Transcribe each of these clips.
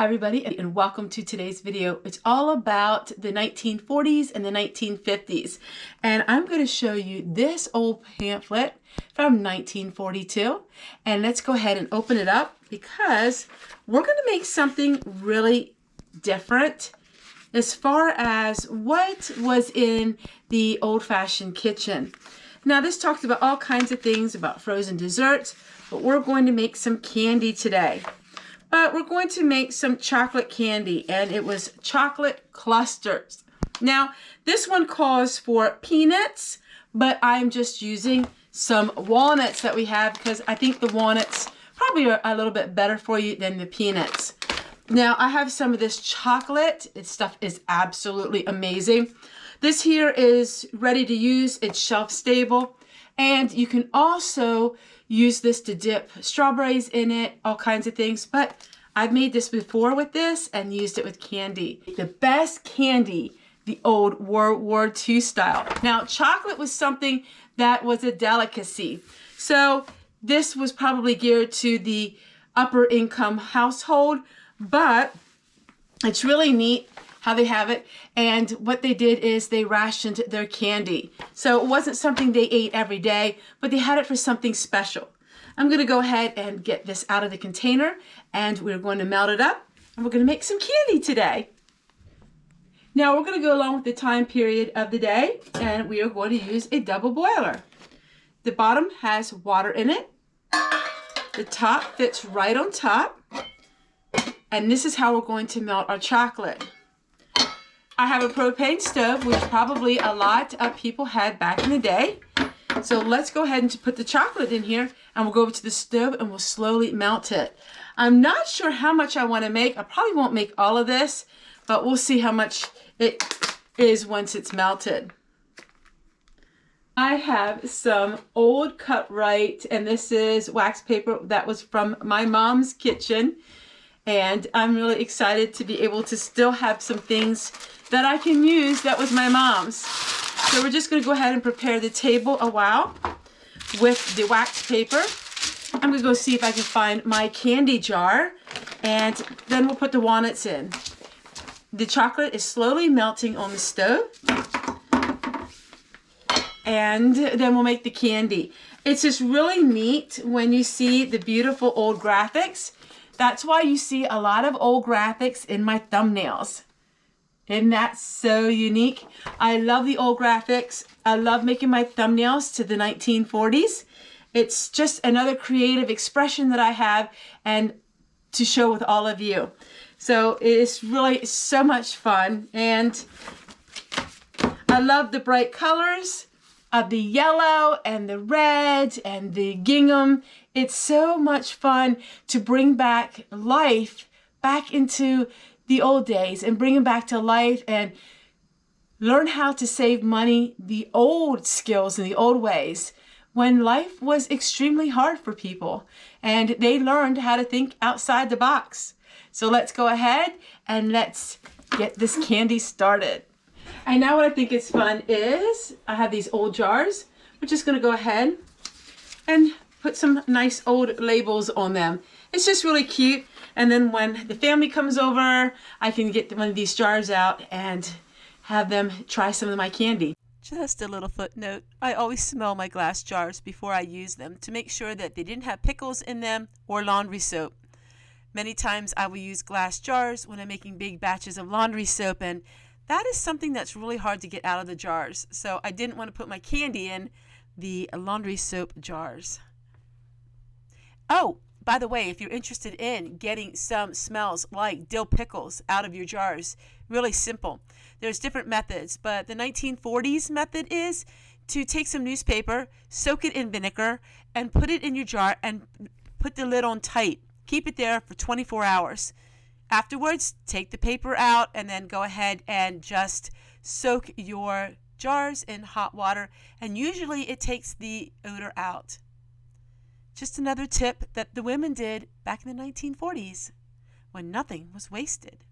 Hi everybody, and welcome to today's video. It's all about the 1940s and the 1950s, and I'm going to show you this old pamphlet from 1942. And let's go ahead and open it up because we're going to make something really different as far as what was in the old-fashioned kitchen. Now this talks about all kinds of things about frozen desserts, but we're going to make some candy today. But we're going to make some chocolate candy, and it was chocolate clusters. Now, this one calls for peanuts, but I'm just using some walnuts that we have because I think the walnuts probably are a little bit better for you than the peanuts. Now, I have some of this chocolate. This stuff is absolutely amazing. This here is ready to use. It's shelf stable, and you can also use this to dip strawberries in it, all kinds of things. But I've made this before with this and used it with candy. The best candy, the old World War II style. Now, chocolate was something that was a delicacy. So this was probably geared to the upper income household, but it's really neat how they have it. And what they did is they rationed their candy. So it wasn't something they ate every day, but they had it for something special. I'm gonna go ahead and get this out of the container, and we're going to melt it up, and we're gonna make some candy today. Now we're gonna go along with the time period of the day, and we are going to use a double boiler. The bottom has water in it. The top fits right on top. And this is how we're going to melt our chocolate. I have a propane stove, which probably a lot of people had back in the day. So let's go ahead and put the chocolate in here, and we'll go over to the stove and we'll slowly melt it. I'm not sure how much I want to make. I probably won't make all of this, but we'll see how much it is once it's melted. I have some old Cut-Rite, and this is wax paper that was from my mom's kitchen. And I'm really excited to be able to still have some things that I can use that was my mom's. So we're just going to go ahead and prepare the table a while with the wax paper. I'm going to go see if I can find my candy jar, and then we'll put the walnuts in. The chocolate is slowly melting on the stove, and then we'll make the candy. It's just really neat when you see the beautiful old graphics. That's why you see a lot of old graphics in my thumbnails. Isn't that so unique? I love the old graphics. I love making my thumbnails to the 1940s. It's just another creative expression that I have and to show with all of you. So it's really so much fun, and I love the bright colors of the yellow and the red and the gingham. It's so much fun to bring back life back into the old days and bring them back to life and learn how to save money, the old skills and the old ways when life was extremely hard for people and they learned how to think outside the box. So let's go ahead and let's get this candy started. And now what I think is fun is I have these old jars. We're just going to go ahead and put some nice old labels on them. It's just really cute. And then when the family comes over, I can get one of these jars out and have them try some of my candy. Just a little footnote. I always smell my glass jars before I use them to make sure that they didn't have pickles in them or laundry soap. Many times I will use glass jars when I'm making big batches of laundry soap, and that is something that's really hard to get out of the jars. So I didn't want to put my candy in the laundry soap jars. Oh, by the way, if you're interested in getting some smells like dill pickles out of your jars, really simple. There's different methods, but the 1940s method is to take some newspaper, soak it in vinegar, and put it in your jar and put the lid on tight. Keep it there for 24 hours. Afterwards, take the paper out and then go ahead and just soak your jars in hot water, and usually it takes the odor out. Just another tip that the women did back in the 1940s when nothing was wasted.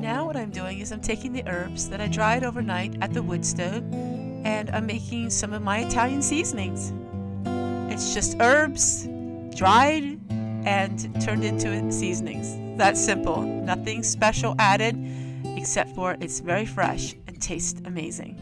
now what I'm doing is I'm taking the herbs that I dried overnight at the wood stove and I'm making some of my Italian seasonings. It's just herbs, dried, and turned into seasonings. That's simple. Nothing special added, except for it's very fresh and tastes amazing.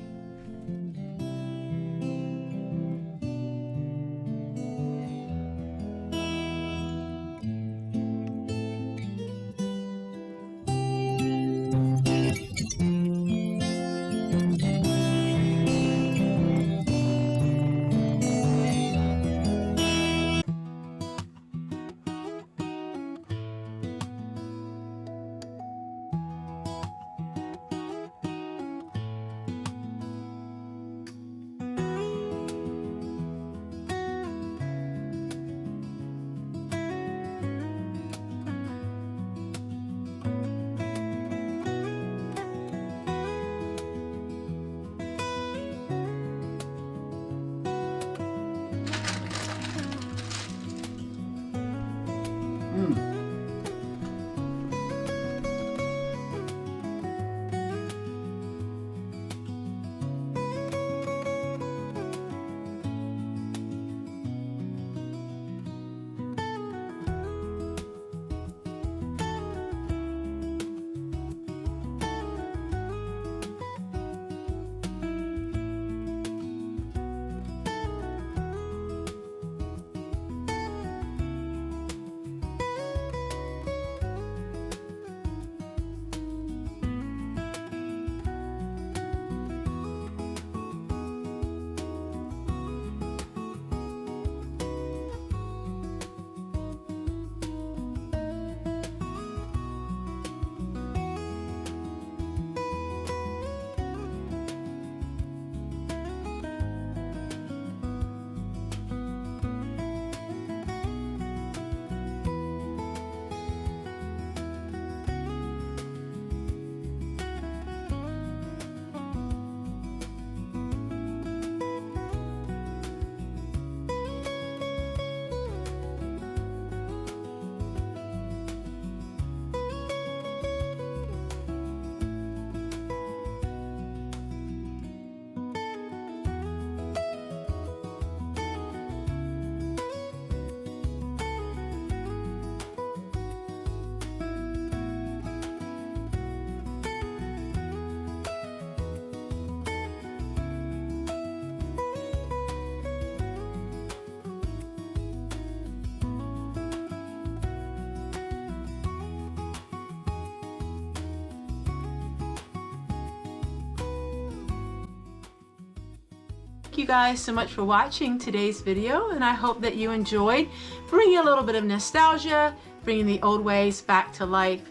Thank you guys so much for watching today's video, and I hope that you enjoyed bringing a little bit of nostalgia, bringing the old ways back to life.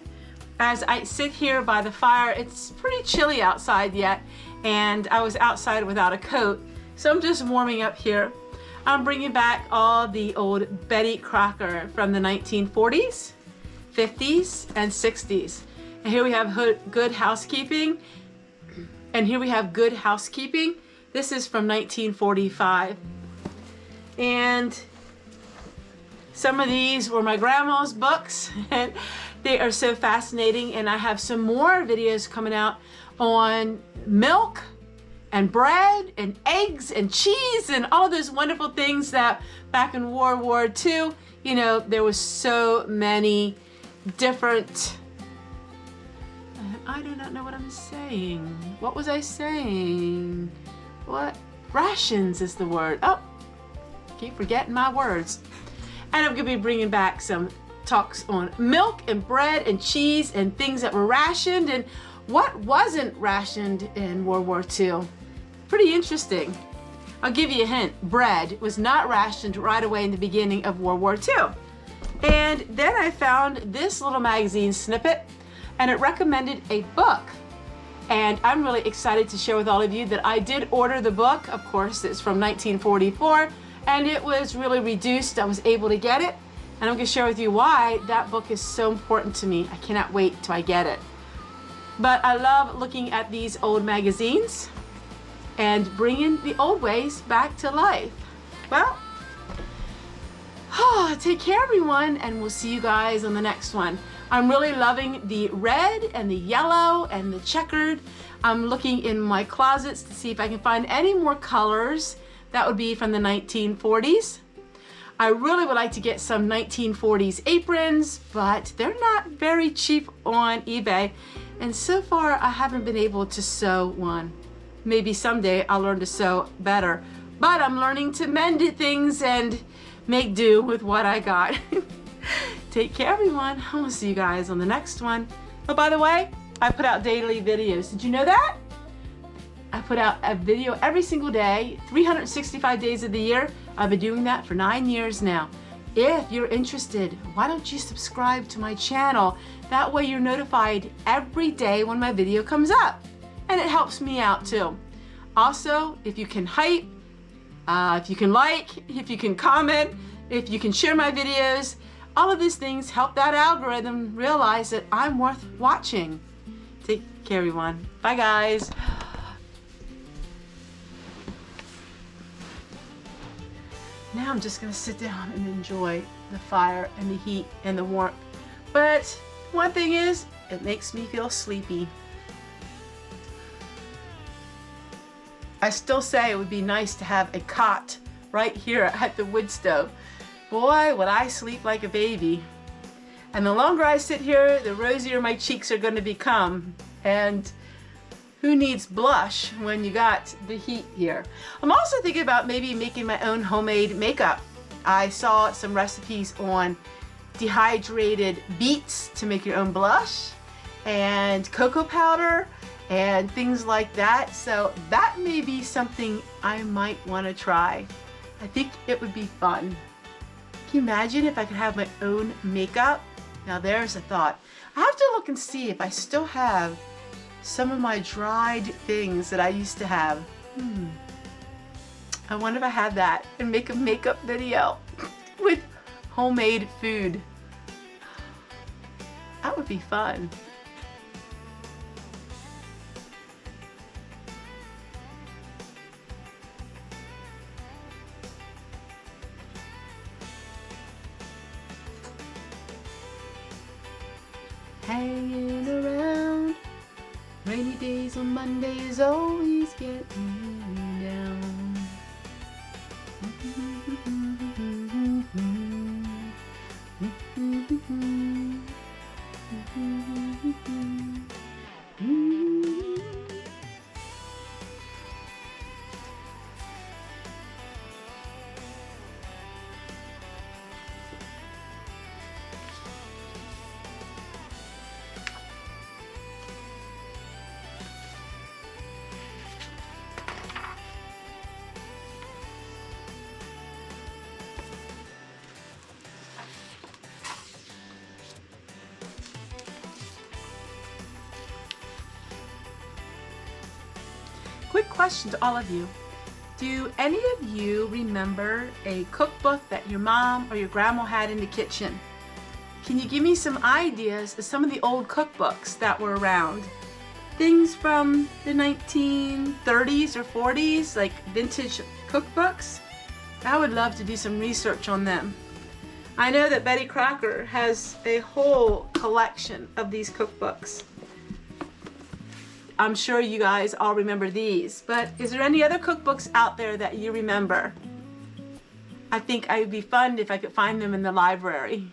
As I sit here by the fire, it's pretty chilly outside yet, and I was outside without a coat, so I'm just warming up here. I'm bringing back all the old Betty Crocker from the 1940s, 50s, and 60s. And here we have Good Housekeeping, and here we have Good Housekeeping. This is from 1945. And some of these were my grandma's books, and they are so fascinating. And I have some more videos coming out on milk and bread and eggs and cheese and all of those wonderful things that back in World War II, you know, there was so many different, I do not know what I'm saying. What was I saying? What? Rations is the word. Oh, keep forgetting my words. And I'm going to be bringing back some talks on milk and bread and cheese and things that were rationed and what wasn't rationed in World War II. Pretty interesting. I'll give you a hint. Bread was not rationed right away in the beginning of World War II. And then I found this little magazine snippet, and it recommended a book. And I'm really excited to share with all of you that I did order the book. Of course, it's from 1944, and it was really reduced. I was able to get it, and I'm going to share with you why that book is so important to me. I cannot wait till I get it. But I love looking at these old magazines and bringing the old ways back to life. Well, take care, everyone, and we'll see you guys on the next one. I'm really loving the red and the yellow and the checkered. I'm looking in my closets to see if I can find any more colors that would be from the 1940s. I really would like to get some 1940s aprons, but they're not very cheap on eBay. And so far, I haven't been able to sew one. Maybe someday I'll learn to sew better. But I'm learning to mend things and make do with what I got. Take care, everyone. I will see you guys on the next one. Oh, by the way, I put out daily videos. Did you know that? I put out a video every single day, 365 days of the year. I've been doing that for 9 years now. If you're interested, why don't you subscribe to my channel? That way you're notified every day when my video comes up. And it helps me out too. Also, if you can hype, if you can like, if you can comment, if you can share my videos, all of these things help that algorithm realize that I'm worth watching. Take care, everyone. Bye, guys. Now I'm just gonna sit down and enjoy the fire and the heat and the warmth. But one thing is, it makes me feel sleepy. I still say it would be nice to have a cot right here at the wood stove. Boy, would I sleep like a baby. And the longer I sit here, the rosier my cheeks are gonna become. And who needs blush when you got the heat here? I'm also thinking about maybe making my own homemade makeup. I saw some recipes on dehydrated beets to make your own blush and cocoa powder and things like that. So that may be something I might want to try. I think it would be fun. Can you imagine if I could have my own makeup? Now there's a thought. I have to look and see if I still have some of my dried things that I used to have. I wonder if I had that and make a makeup video with homemade food. That would be fun. Hanging around, rainy days on Mondays always get me down. Quick question to all of you. Do any of you remember a cookbook that your mom or your grandma had in the kitchen? Can you give me some ideas of some of the old cookbooks that were around? Things from the 1930s or 40s, like vintage cookbooks? I would love to do some research on them. I know that Betty Crocker has a whole collection of these cookbooks. I'm sure you guys all remember these, but is there any other cookbooks out there that you remember? I think it would be fun if I could find them in the library.